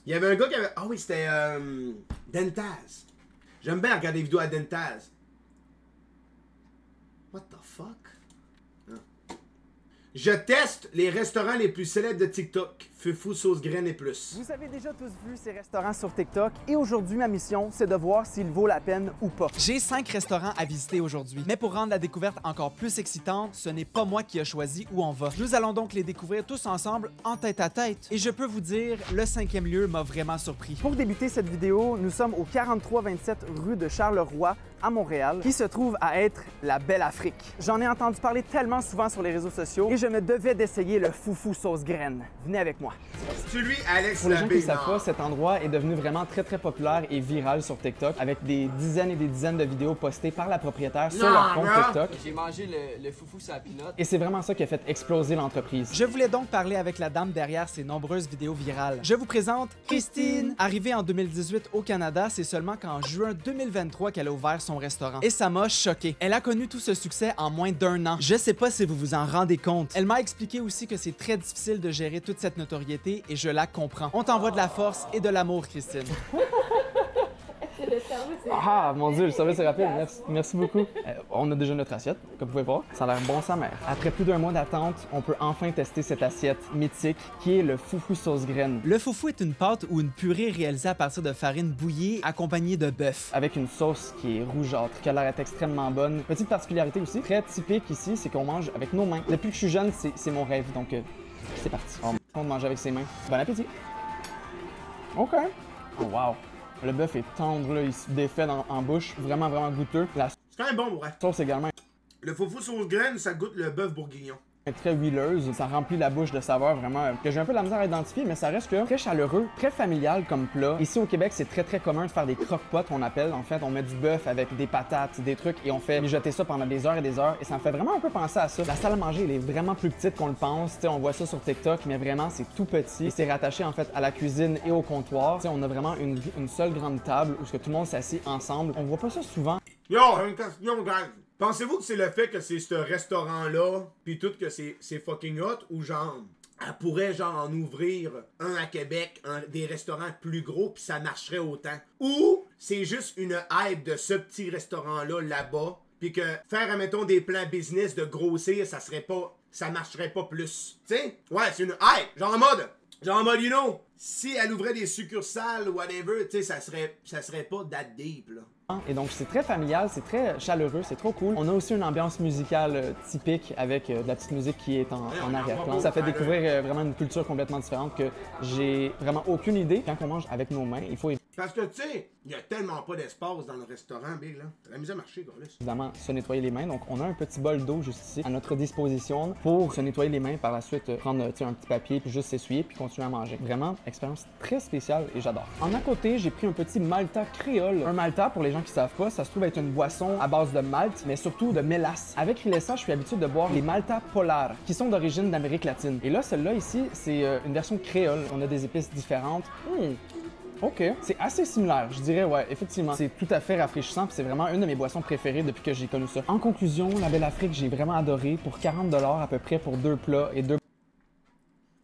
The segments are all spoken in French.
Il y avait un gars qui avait... Ah oui, c'était Dentaz. J'aime bien regarder des vidéos à Dentaz. What the fuck? Je teste les restaurants les plus célèbres de TikTok. Fufu, sauce graine et plus. Vous avez déjà tous vu ces restaurants sur TikTok et aujourd'hui, ma mission, c'est de voir s'il vaut la peine ou pas. J'ai 5 restaurants à visiter aujourd'hui, mais pour rendre la découverte encore plus excitante, ce n'est pas moi qui ai choisi où on va. Nous allons donc les découvrir tous ensemble en tête à tête. Et je peux vous dire, le 5e lieu m'a vraiment surpris. Pour débuter cette vidéo, nous sommes au 4327 rue de Charleroi à Montréal, qui se trouve à être la Belle Afrique. J'en ai entendu parler tellement souvent sur les réseaux sociaux et je me devais d'essayer le foufou sauce graine. Venez avec moi. C'est lui, Alex Pour les gens qui ne savent Labé, pas, cet endroit est devenu vraiment très populaire et viral sur TikTok avec des dizaines et des dizaines de vidéos postées par la propriétaire sur leur compte TikTok. J'ai mangé le foufou sur la pilote. Et c'est vraiment ça qui a fait exploser l'entreprise. Je voulais donc parler avec la dame derrière ces nombreuses vidéos virales. Je vous présente Christine. Arrivée en 2018 au Canada, c'est seulement qu'en juin 2023 qu'elle a ouvert son restaurant. Et ça m'a choqué. Elle a connu tout ce succès en moins d'1 an. Je sais pas si vous vous en rendez compte. Elle m'a expliqué aussi que c'est très difficile de gérer toute cette notoriété et je la comprends. On t'envoie de la force et de l'amour, Christine. Le service est... Ah, mon Dieu, le service est rapide. Merci beaucoup. On a déjà notre assiette, comme vous pouvez voir. Ça a l'air bon, sa mère. Après plus d'1 mois d'attente, on peut enfin tester cette assiette mythique qui est le foufou sauce graine. Le foufou est une pâte ou une purée réalisée à partir de farine bouillie accompagnée de bœuf. Avec une sauce qui est rougeâtre, qui a l'air d'être extrêmement bonne. Petite particularité aussi, très typique ici, c'est qu'on mange avec nos mains. Depuis que je suis jeune, c'est mon rêve, donc c'est parti. On mange avec ses mains. Bon appétit! OK. Oh, wow! Le bœuf est tendre, là, il se défait en bouche. Vraiment goûteux. La C'est quand même bon, pour vrai. sauce également Le fufu sauce graine, ça goûte le bœuf bourguignon. est très huileuse. Ça remplit la bouche de saveurs vraiment que j'ai un peu de la misère à identifier, mais ça reste que très chaleureux, très familial comme plat. Ici au Québec, c'est très commun de faire des croque-potes, on appelle. En fait, on met du bœuf avec des patates, des trucs, et on fait mijoter ça pendant des heures et des heures. Et ça me fait vraiment un peu penser à ça. La salle à manger, elle est vraiment plus petite qu'on le pense. T'sais, on voit ça sur TikTok, mais vraiment, c'est tout petit. Et c'est rattaché en fait à la cuisine et au comptoir. T'sais, on a vraiment une seule grande table où tout le monde s'assied ensemble. On voit pas ça souvent. Yo, une question, guys. Pensez-vous que c'est le fait que c'est ce restaurant-là, pis tout que c'est fucking hot, ou genre, elle pourrait genre en ouvrir un à Québec, des restaurants plus gros, pis ça marcherait autant? Ou c'est juste une hype de ce petit restaurant-là, là-bas, pis que faire, admettons, des plans business de grossir, ça marcherait pas plus. T'sais? Ouais, c'est une hype, genre en mode, you know, si elle ouvrait des succursales ou whatever, tu sais, ça serait pas that deep, là. Et donc c'est très familial, c'est très chaleureux, c'est trop cool. On a aussi une ambiance musicale typique avec de la petite musique qui est en arrière-plan. Ça fait découvrir vraiment une culture complètement différente que j'ai vraiment aucune idée. Quand on mange avec nos mains, il faut Parce que, tu sais, il y a tellement pas d'espace dans le restaurant, Big, là. T'as la misère à marcher, gars, là. évidemment se nettoyer les mains. Donc on a un petit bol d'eau juste ici à notre disposition pour se nettoyer les mains. Par la suite, prendre un petit papier puis juste s'essuyer puis continuer à manger. Vraiment, expérience très spéciale et j'adore. En à côté, j'ai pris un petit Malta créole. Un Malta, pour les gens qui savent pas, ça se trouve être une boisson à base de malt, mais surtout de mélasse. Avec Rilessa, je suis habitué de boire les Malta Polar, qui sont d'origine d'Amérique latine. Et là, celle-là ici, c'est une version créole. On a des épices différentes. OK. C'est assez similaire, je dirais, ouais, effectivement. C'est tout à fait rafraîchissant, puis c'est vraiment une de mes boissons préférées depuis que j'ai connu ça. En conclusion, la Belle Afrique, j'ai vraiment adoré. Pour 40 $ à peu près pour 2 plats et 2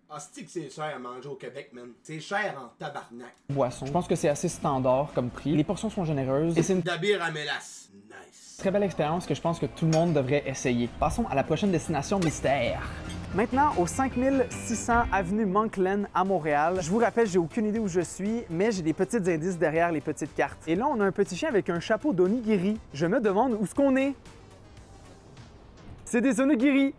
Ah, c'est que c'est cher à manger au Québec, man. C'est cher en tabarnak. boissons. Je pense que c'est assez standard comme prix. Les portions sont généreuses et c'est une De la bière à mélasse. Nice. très belle expérience que je pense que tout le monde devrait essayer. Passons à la prochaine destination mystère. Maintenant, au 5600 avenue Monkland à Montréal. Je vous rappelle, j'ai aucune idée où je suis, mais j'ai des petits indices derrière les petites cartes. Et là, on a un petit chien avec un chapeau d'onigiri. Je me demande où est-ce qu'on est. C'est des onigiri!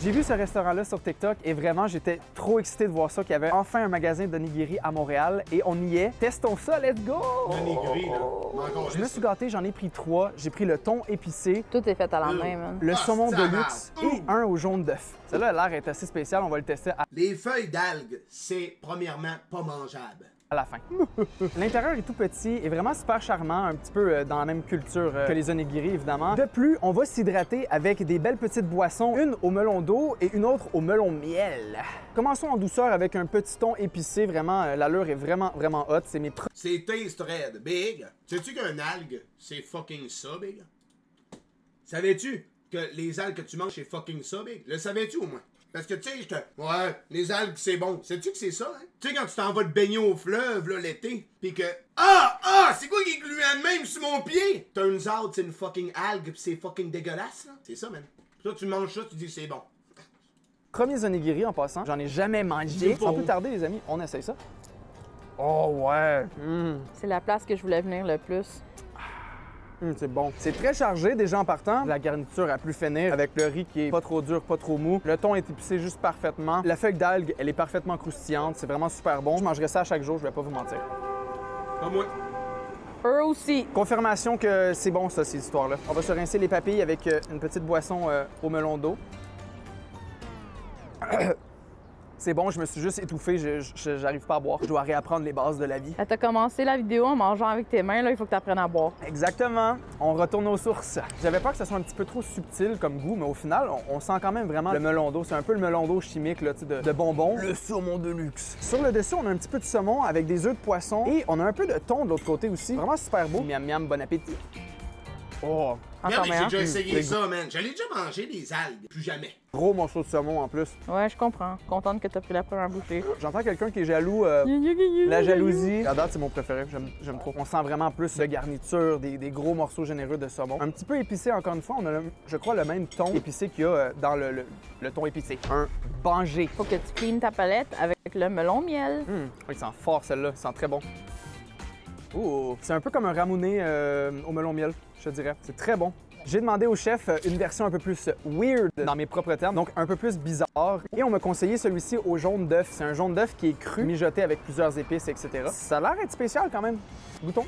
J'ai vu ce restaurant-là sur TikTok et vraiment, j'étais trop excité de voir ça, qu'il y avait enfin un magasin d'onigiri à Montréal et on y est. Testons ça, let's go! Onigiri, là. Mais encore Je me suis gâté, j'en ai pris 3. J'ai pris le thon épicé, Tout est fait à la main, man. le Ah, saumon de tabarnak. luxe et un au jaune d'œuf. Celle-là a l'air est assez spécial, on va le tester Les feuilles d'algues, c'est premièrement pas mangeable. à la fin. L'intérieur est tout petit et vraiment super charmant, un petit peu dans la même culture que les onigiri évidemment. De plus, on va s'hydrater avec des belles petites boissons, une au melon d'eau et une autre au melon miel. Commençons en douceur avec un petit thon épicé, vraiment l'allure est vraiment hot, c'est mes C'est taste red. Big, sais-tu qu'un algue, c'est fucking ça, Big? Savais-tu que les algues que tu manges, c'est fucking ça, Big? Le savais-tu au moins? Parce que, tu sais, ouais, les algues, c'est bon. Sais-tu que c'est ça, hein? Tu sais, quand tu t'en vas te baigner au fleuve, là, l'été, pis que... c'est quoi qui est gluant de même sur mon pied? Turns out, c'est une fucking algue, pis c'est fucking dégueulasse, là. C'est ça, man. Toi, tu manges ça, tu dis c'est bon. Premiers onigiri en passant, j'en ai jamais mangé. Sans plus tarder, les amis, on essaye ça. Oh ouais! C'est la place que je voulais venir le plus. C'est bon. C'est très chargé déjà en partant. La garniture a plus finir avec le riz qui est pas trop dur, pas trop mou. Le thon est épicé juste parfaitement. La feuille d'algue, elle est parfaitement croustillante. C'est vraiment super bon. Je mangerais ça à chaque jour, je vais pas vous mentir. Pas moi. Eux aussi. Confirmation que c'est bon ça, ces histoires-là. On va se rincer les papilles avec une petite boisson au melon d'eau. C'est bon, je me suis juste étouffé, j'arrive pas à boire. Je dois réapprendre les bases de la vie. T'as commencé la vidéo en mangeant avec tes mains, là, il faut que tu apprennes à boire. Exactement. On retourne aux sources. J'avais peur que ça soit un petit peu trop subtil comme goût, mais au final, on sent quand même vraiment le melon d'eau. C'est un peu le melon d'eau chimique là, de bonbons. Le saumon de luxe. Sur le dessus, on a un petit peu de saumon avec des œufs de poisson et on a un peu de thon de l'autre côté aussi. Vraiment super beau. Miam miam, bon appétit. Oh, Regarde, j'ai déjà essayé c'est ça, man. J'allais déjà manger des algues. Plus jamais. gros morceau de saumon en plus. Ouais, je comprends. Contente que t'as pris la première bouchée. J'entends quelqu'un qui est jaloux. La jalousie. À date, c'est mon préféré. J'aime trop. On sent vraiment plus de garniture, des gros morceaux généreux de saumon. Un petit peu épicé, encore une fois. On a, je crois, le même ton épicé qu'il y a dans le ton épicé. Un bangé. Faut que tu cleans ta palette avec le melon miel. Il sent fort, celle-là. Il sent très bon. Ouh, c'est un peu comme un ramouné au melon miel, je te dirais. C'est très bon. J'ai demandé au chef une version un peu plus weird dans mes propres termes, donc un peu plus bizarre. Et on m'a conseillé celui-ci au jaune d'œuf. C'est un jaune d'œuf qui est cru, mijoté avec plusieurs épices, etc. Ça a l'air d'être spécial quand même. Goûtons.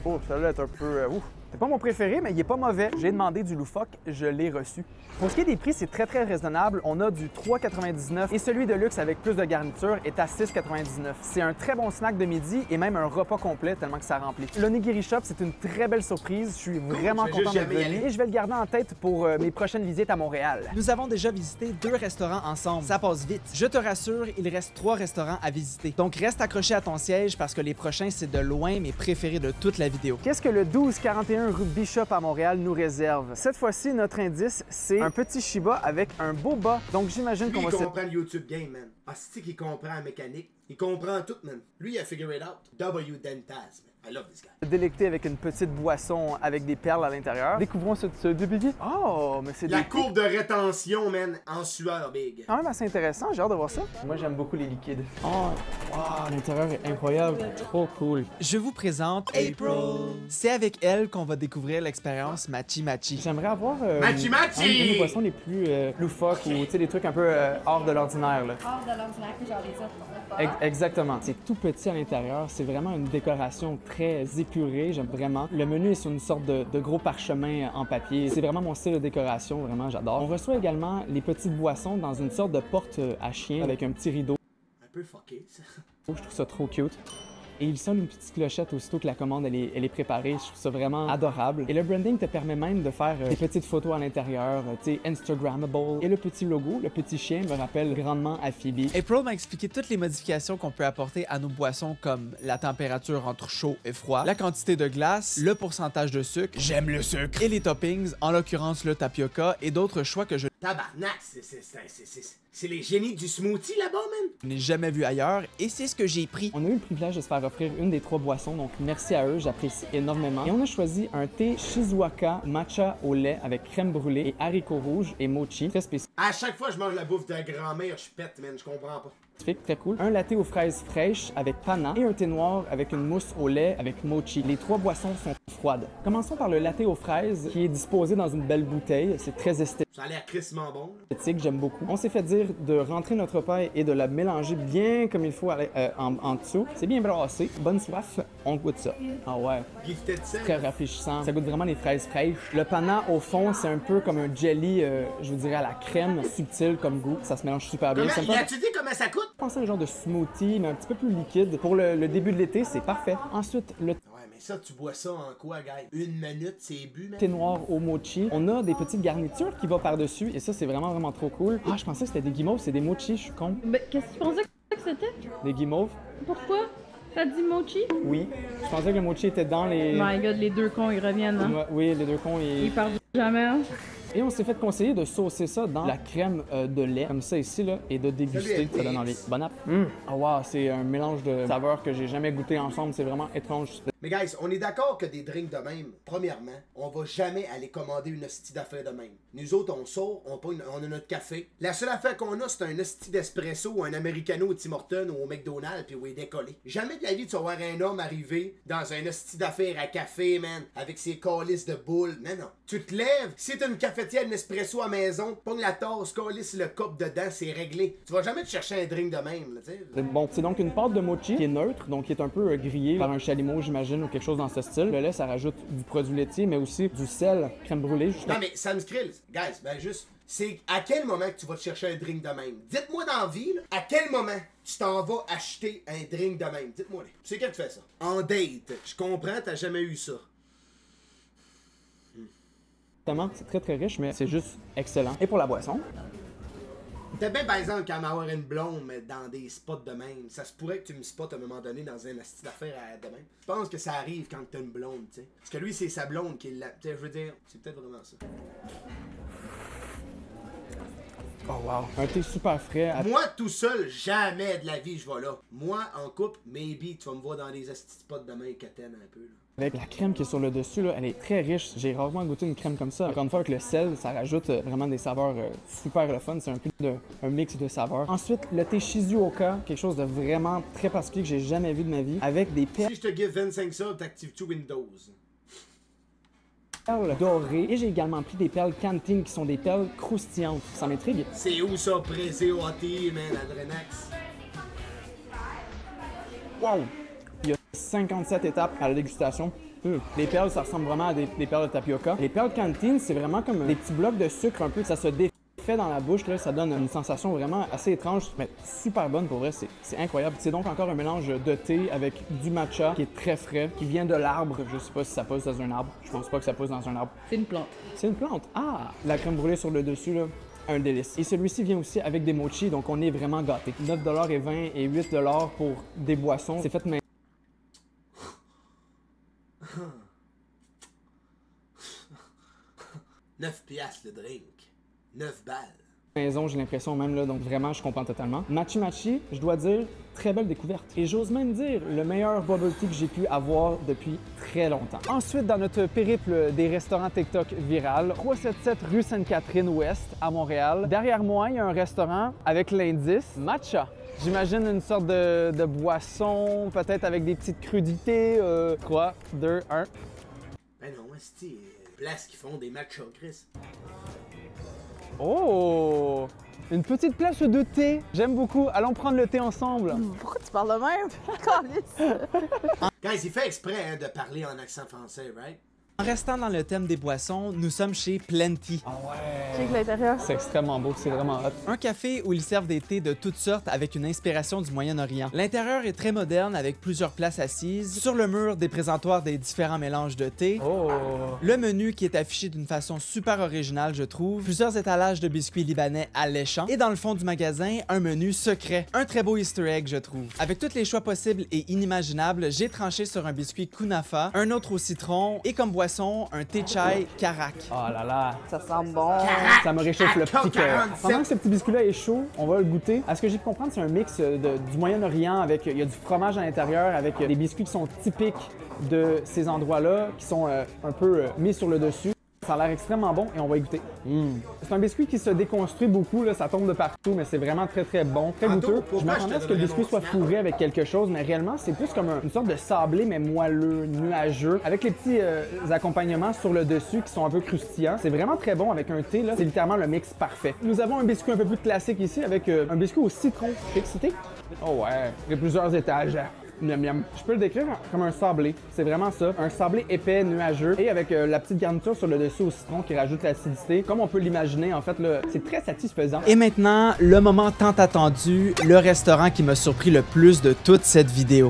Oh, celui-là est un peu... C'est pas mon préféré, mais il est pas mauvais. J'ai demandé du loufoque, je l'ai reçu. Pour ce qui est des prix, c'est très raisonnable. On a du 3,99 et celui de luxe avec plus de garniture est à 6,99. C'est un très bon snack de midi et même un repas complet tellement que ça remplit. L'Onigiri Shop, c'est une très belle surprise. Je suis vraiment content d'être venu et je vais le garder en tête pour mes prochaines visites à Montréal. Nous avons déjà visité 2 restaurants ensemble. Ça passe vite. Je te rassure, il reste 3 restaurants à visiter. Donc reste accroché à ton siège parce que les prochains, c'est de loin mes préférés de toute la vidéo. Qu'est-ce que le 1241 rue Bishop à Montréal nous réserve? Cette fois-ci, notre indice, c'est un petit Shiba avec un boba. Donc j'imagine qu'on va... Il comprend le YouTube game, man. Ah, c'est qu'il comprend la mécanique. Il comprend tout, man. Lui, il a figure it out. W. Dentaz, man. I love this guy. Délecter avec une petite boisson avec des perles à l'intérieur. Découvrons ce début. Oh, mais c'est la courbe de rétention, man, en sueur, big. Quand même assez intéressant, j'ai hâte de voir ça. Moi, j'aime beaucoup les liquides. Oh, wow, l'intérieur est incroyable. Trop cool. Je vous présente April. C'est avec elle qu'on va découvrir l'expérience Matchi Matchi. J'aimerais avoir Matchi Matchi! une des boissons les plus loufoques ou des trucs un peu hors de l'ordinaire. Hors de l'ordinaire, que genre des ça. Exactement. C'est tout petit à l'intérieur. C'est vraiment une décoration très épurée. J'aime vraiment. Le menu est sur une sorte de gros parchemin en papier. C'est vraiment mon style de décoration. Vraiment, j'adore. On reçoit également les petites boissons dans une sorte de porte à chien avec un petit rideau. Un peu fucké, ça. Je trouve ça trop cute. Et il sonne une petite clochette aussitôt que la commande elle est préparée. Je trouve ça vraiment adorable. Et le branding te permet même de faire des petites photos à l'intérieur, tu sais, Instagrammable. Et le petit logo, le petit chien, me rappelle grandement à Phoebe. April m'a expliqué toutes les modifications qu'on peut apporter à nos boissons comme la température entre chaud et froid, la quantité de glace, le pourcentage de sucre, j'aime le sucre, et les toppings, en l'occurrence le tapioca et d'autres choix que je Tabarnak, c'est les génies du smoothie là-bas, man. n'ai jamais vu ailleurs et c'est ce que j'ai pris. On a eu le privilège de se faire offrir une des 3 boissons, donc merci à eux, j'apprécie énormément. Et on a choisi un thé Shizuoka matcha au lait avec crème brûlée et haricots rouges et mochi, très spécifique, À chaque fois que je mange la bouffe de la grand-mère, je pète, man, je comprends pas. très cool. Un latte aux fraises fraîches avec panna et un thé noir avec une mousse au lait avec mochi. Les 3 boissons sont froides. Commençons par le latte aux fraises qui est disposé dans une belle bouteille. C'est très esthétique. Ça a l'air crissement bon. J'aime beaucoup. On s'est fait dire de rentrer notre paille et de la mélanger bien comme il faut en dessous. C'est bien brassé. Bonne soif, on goûte ça. Ah ouais, Gifted ça. très rafraîchissant. Ça goûte vraiment les fraises fraîches. Le panna, au fond, c'est un peu comme un jelly, je vous dirais à la crème, subtil comme goût. Ça se mélange super bien. Ça me fait As-tu dit comment ça coûte? penser à un genre de smoothie, mais un petit peu plus liquide. Pour le début de l'été, c'est parfait. Ensuite, le Ouais, mais ça, tu bois ça en quoi, gars? 1 minute, c'est bu, man? thé noir au mochi. On a des petites garnitures qui vont par-dessus et ça, c'est vraiment trop cool. Ah, je pensais que c'était des guimauves, c'est des mochi, je suis con. Ben, qu'est-ce que tu pensais que c'était? Des guimauves? Pourquoi? Ça dit mochi? Oui. Je pensais que le mochi était dans les... My god, les 2 cons, ils reviennent, hein? Ouais, oui, les 2 cons, Ils partent jamais, hein? Et on s'est fait conseiller de saucer ça dans la crème de lait, comme ça ici, là, et de déguster. Ça donne envie. Bon app. Oh wow, c'est un mélange de saveurs que j'ai jamais goûté ensemble. C'est vraiment étrange. Mais guys, on est d'accord que des drinks de même, premièrement, on va jamais aller commander une hostie d'affaires de même. Nous autres, on sort, on a notre café. La seule affaire qu'on a, c'est un hostie d'espresso ou un americano au Tim Hortons ou au McDonald's, puis où il est décollé. Jamais de la vie, tu vas voir un homme arriver dans un hostie d'affaires à café, man, avec ses calices de boules. Non, non. Tu te lèves, si t'as une cafetière, un espresso à maison, pogne la tasse, calisse le cup dedans, c'est réglé. Tu vas jamais te chercher un drink de même, là, tu sais. Bon, c'est donc une pâte de mochi qui est neutre, donc qui est un peu grillée par un chalumeau, j'imagine, ou quelque chose dans ce style. Le lait, ça rajoute du produit laitier, mais aussi du sel, crème brûlée. Non, mais Sam Skrills, guys, ben juste, c'est à quel moment que tu vas te chercher un drink de même? Dites-moi dans la vie, là, à quel moment tu t'en vas acheter un drink de même? Dites-moi, là. C'est quand tu fais ça? En date. Je comprends, t'as jamais eu ça. C'est très très riche, mais c'est juste excellent. Et pour la boisson? T'es bien par exemple qu'à m'avoir une blonde, mais dans des spots de même. Ça se pourrait que tu me spots à un moment donné dans un style d'affaires de même. Je pense que ça arrive quand t'as une blonde, tu sais. Parce que lui, c'est sa blonde qui l'a. Tu sais, je veux dire, c'est peut-être vraiment ça. Oh wow, un thé super frais. Moi, tout seul, jamais de la vie, je vais là. Moi, en couple, maybe, tu vas me voir dans des spots de même quétaine un peu, là. Avec la crème qui est sur le dessus, là, elle est très riche. J'ai rarement goûté une crème comme ça. Encore une fois, avec le sel, ça rajoute vraiment des saveurs super le fun. C'est un peu un mix de saveurs. Ensuite, le thé Shizuoka, quelque chose de vraiment très particulier que j'ai jamais vu de ma vie, avec des perles. Si je te give 25 subs, t'actives-tu Windows? Perles dorées. Et j'ai également pris des perles Cantine qui sont des perles croustillantes. Ça m'intrigue. C'est où ça, Présé OT, man, Adrenax? Wow! Il y a 57 étapes à la dégustation. Les perles, ça ressemble vraiment à des perles de tapioca. Les perles Cantine, c'est vraiment comme des petits blocs de sucre un peu. Ça se défait dans la bouche, là, ça donne une sensation vraiment assez étrange, mais super bonne pour vrai. C'est incroyable. C'est donc encore un mélange de thé avec du matcha qui est très frais, qui vient de l'arbre. Je sais pas si ça pousse dans un arbre. Je pense pas que ça pousse dans un arbre. C'est une plante. C'est une plante. Ah! La crème brûlée sur le dessus, là. Un délice. Et celui-ci vient aussi avec des mochis, donc on est vraiment gâtés. 9,20$ et 8$ pour des boissons. C'est fait main. 9 piastres le drink. 9 balles. Maison, j'ai l'impression même là, donc vraiment, je comprends totalement. Machi Machi, je dois dire, très belle découverte. Et j'ose même dire, le meilleur bubble tea que j'ai pu avoir depuis très longtemps. Ensuite, dans notre périple des restaurants TikTok viral, 377 rue Sainte-Catherine-Ouest à Montréal. Derrière moi, il y a un restaurant avec l'indice matcha. J'imagine une sorte de boisson, peut-être avec des petites crudités. 3, 2, 1. Ben non, c'est place qui font des matchas, Chris. Oh! Une petite place de thé. J'aime beaucoup. Allons prendre le thé ensemble. Pourquoi tu parles de même? Calice. Guys, il fait exprès hein, de parler en accent français, right? En restant dans le thème des boissons, nous sommes chez Plenty. Check l'intérieur. C'est extrêmement beau, c'est vraiment hot. Un café où ils servent des thés de toutes sortes avec une inspiration du Moyen-Orient. L'intérieur est très moderne avec plusieurs places assises. Sur le mur, des présentoirs des différents mélanges de thé. Oh! Le menu qui est affiché d'une façon super originale, je trouve. Plusieurs étalages de biscuits libanais alléchants. Et dans le fond du magasin, un menu secret. Un très beau easter egg, je trouve. Avec tous les choix possibles et inimaginables, j'ai tranché sur un biscuit kunafa, un autre au citron et comme boisson, un thé chai karak. Oh là là! Ça sent bon. Ça me réchauffe le petit cœur. 47. Pendant que ce petit biscuit-là est chaud, on va le goûter. À ce que j'ai pu comprendre, c'est un mix du Moyen-Orient avec... Il y a du fromage à l'intérieur avec des biscuits qui sont typiques de ces endroits-là, qui sont un peu mis sur le dessus. Ça a l'air extrêmement bon et on va y goûter. C'est un biscuit qui se déconstruit beaucoup, là, ça tombe de partout, mais c'est vraiment très très bon, très goûteux. Je m'attendais à ce que le biscuit soit fourré avec quelque chose, mais réellement c'est plus comme une sorte de sablé mais moelleux, nuageux, avec les petits accompagnements sur le dessus qui sont un peu croustillants. C'est vraiment très bon avec un thé, là, c'est littéralement le mix parfait. Nous avons un biscuit un peu plus classique ici avec un biscuit au citron. T'es excité? Oh ouais, il y a plusieurs étages. Miam miam. Je peux le décrire comme un sablé. C'est vraiment ça. Un sablé épais, nuageux et avec la petite garniture sur le dessus au citron qui rajoute l'acidité. Comme on peut l'imaginer, en fait, c'est très satisfaisant. Et maintenant, le moment tant attendu, le restaurant qui m'a surpris le plus de toute cette vidéo.